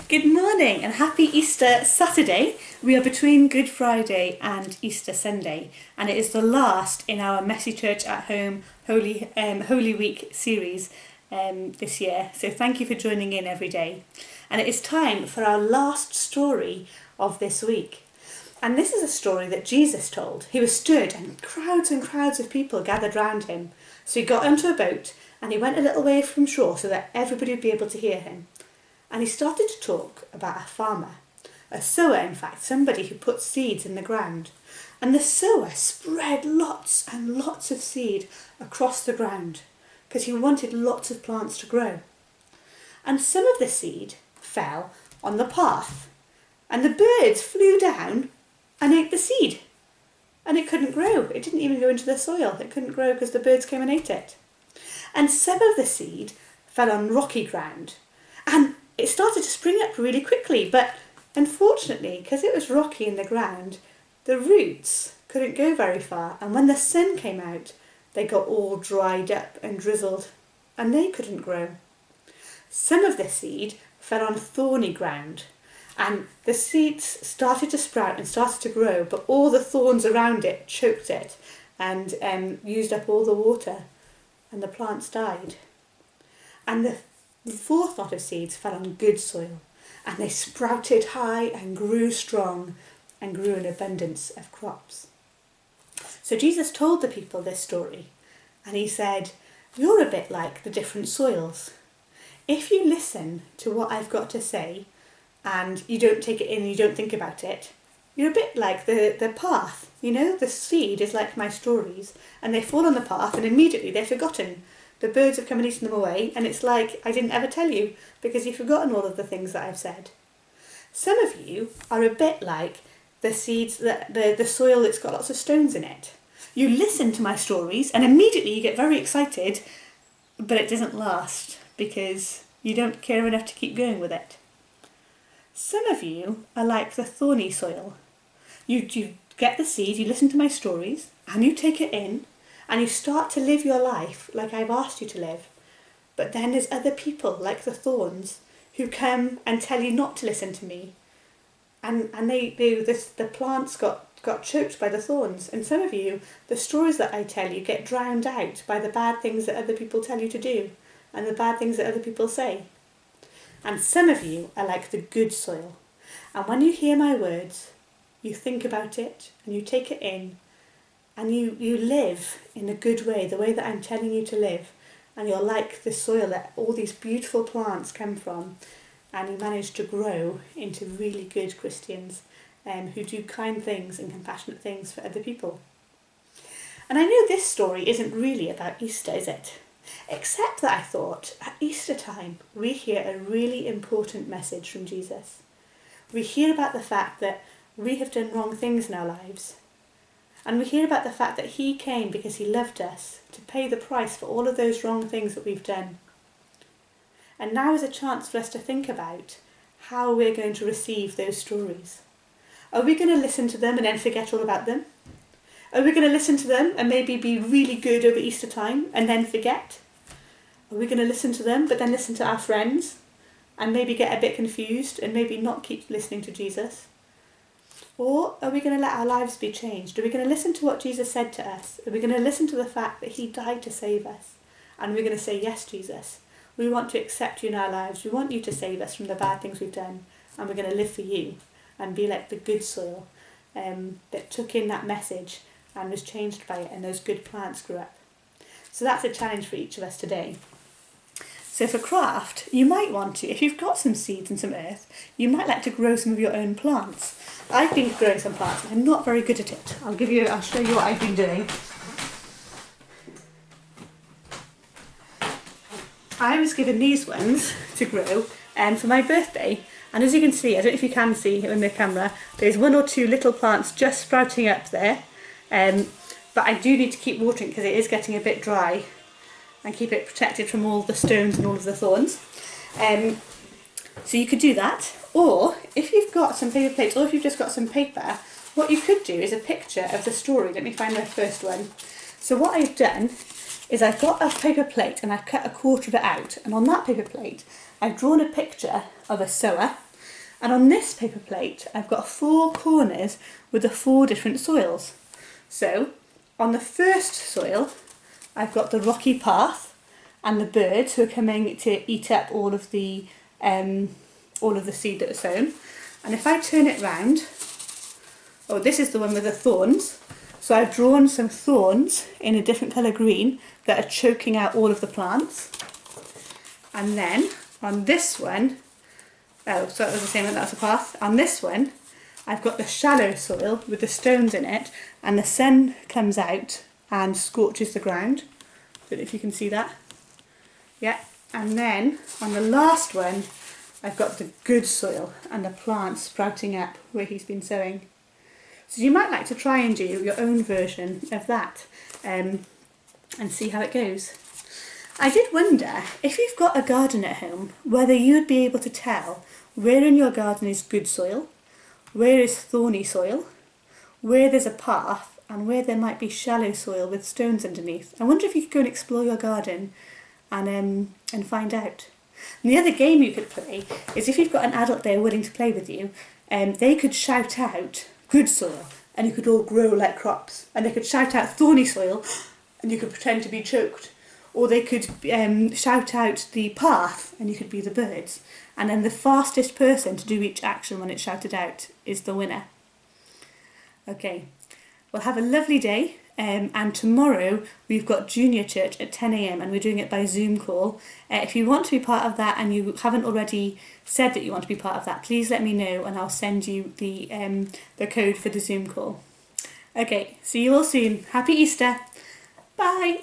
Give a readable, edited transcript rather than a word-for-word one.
Good morning and happy Easter Saturday. We are between Good Friday and Easter Sunday, and it is the last in our Messy Church at Home Holy Week series this year. So thank you for joining in every day. And it is time for our last story of this week. And this is a story that Jesus told. He was stood and crowds of people gathered round him. So he got onto a boat and he went a little way from shore so that everybody would be able to hear him. And he started to talk about a farmer, a sower in fact, somebody who puts seeds in the ground. And the sower spread lots and lots of seed across the ground because he wanted lots of plants to grow. And some of the seed fell on the path, and the birds flew down and ate the seed. And it couldn't grow. It didn't even go into the soil. It couldn't grow because the birds came and ate it. And some of the seed fell on rocky ground, and it started to spring up really quickly, but unfortunately, because it was rocky in the ground, the roots couldn't go very far, and when the sun came out, they got all dried up and drizzled, and they couldn't grow. Some of the seed fell on thorny ground, and the seeds started to sprout and started to grow, but all the thorns around it choked it and used up all the water, and the plants died. And the fourth lot of seeds fell on good soil, and they sprouted high and grew strong and grew an abundance of crops. So Jesus told the people this story, and he said, "You're a bit like the different soils. If you listen to what I've got to say and you don't take it in and you don't think about it, you're a bit like the path. You know, the seed is like my stories, and they fall on the path and immediately they're forgotten. The birds have come and eaten them away, and it's like I didn't ever tell you because you've forgotten all of the things that I've said." Some of you are a bit like the seeds, the soil that's got lots of stones in it. You listen to my stories and immediately you get very excited, but it doesn't last because you don't care enough to keep going with it. Some of you are like the thorny soil. You get the seed, you listen to my stories, and you take it in, and you start to live your life like I've asked you to live. But then there's other people, like the thorns, who come and tell you not to listen to me. And the plants got choked by the thorns. And some of you, the stories that I tell you get drowned out by the bad things that other people tell you to do and the bad things that other people say. And some of you are like the good soil. And when you hear my words, you think about it and you take it in, and you live in a good way, the way that I'm telling you to live, and you're like the soil that all these beautiful plants come from, and you manage to grow into really good Christians who do kind things and compassionate things for other people. And I know this story isn't really about Easter, is it? Except that I thought at Easter time we hear a really important message from Jesus. We hear about the fact that we have done wrong things in our lives. And we hear about the fact that he came because he loved us to pay the price for all of those wrong things that we've done. And now is a chance for us to think about how we're going to receive those stories. Are we going to listen to them and then forget all about them? Are we going to listen to them and maybe be really good over Easter time and then forget? Are we going to listen to them but then listen to our friends and maybe get a bit confused and maybe not keep listening to Jesus? Or are we going to let our lives be changed? Are we going to listen to what Jesus said to us? Are we going to listen to the fact that he died to save us? And we're going to say, "Yes, Jesus, we want to accept you in our lives. We want you to save us from the bad things we've done. And we're going to live for you and be like the good soil that took in that message and was changed by it, and those good plants grew up." So that's a challenge for each of us today. So for craft, you might want to, if you've got some seeds and some earth, you might like to grow some of your own plants. I've been growing some plants, but I'm not very good at it. I'll show you what I've been doing. I was given these ones to grow for my birthday, and as you can see, I don't know if you can see in the camera, there's one or two little plants just sprouting up there, but I do need to keep watering because it is getting a bit dry, and keep it protected from all the stones and all of the thorns. So you could do that, or if you've got some paper plates, or if you've just got some paper, what you could do is a picture of the story. Let me find my first one. So what I've done is I've got a paper plate and I've cut a quarter of it out, and on that paper plate I've drawn a picture of a sower, and on this paper plate I've got 4 corners with the 4 different soils. So on the first soil I've got the rocky path and the birds who are coming to eat up all of the seed that was sown. And if I turn it round, oh, this is the one with the thorns. So I've drawn some thorns in a different colour green that are choking out all of the plants. And then on this one, oh, so it was the same one, that was the path. On this one, I've got the shallow soil with the stones in it, and the sun comes out and scorches the ground. Don't know if you can see that. Yeah, and then on the last one, I've got the good soil and the plants sprouting up where he's been sowing. So you might like to try and do your own version of that and see how it goes. I did wonder, if you've got a garden at home, whether you'd be able to tell where in your garden is good soil, where is thorny soil, where there's a path, and where there might be shallow soil with stones underneath. I wonder if you could go and explore your garden and find out. And the other game you could play is, if you've got an adult there willing to play with you, they could shout out good soil and you could all grow like crops, and they could shout out thorny soil and you could pretend to be choked, or they could shout out the path and you could be the birds, and then the fastest person to do each action when it's shouted out is the winner. Okay, well, have a lovely day. And tomorrow we've got junior church at 10 a.m. and we're doing it by Zoom call. If you want to be part of that and you haven't already said that you want to be part of that, please let me know and I'll send you the code for the Zoom call. Okay, see you all soon. Happy Easter. Bye.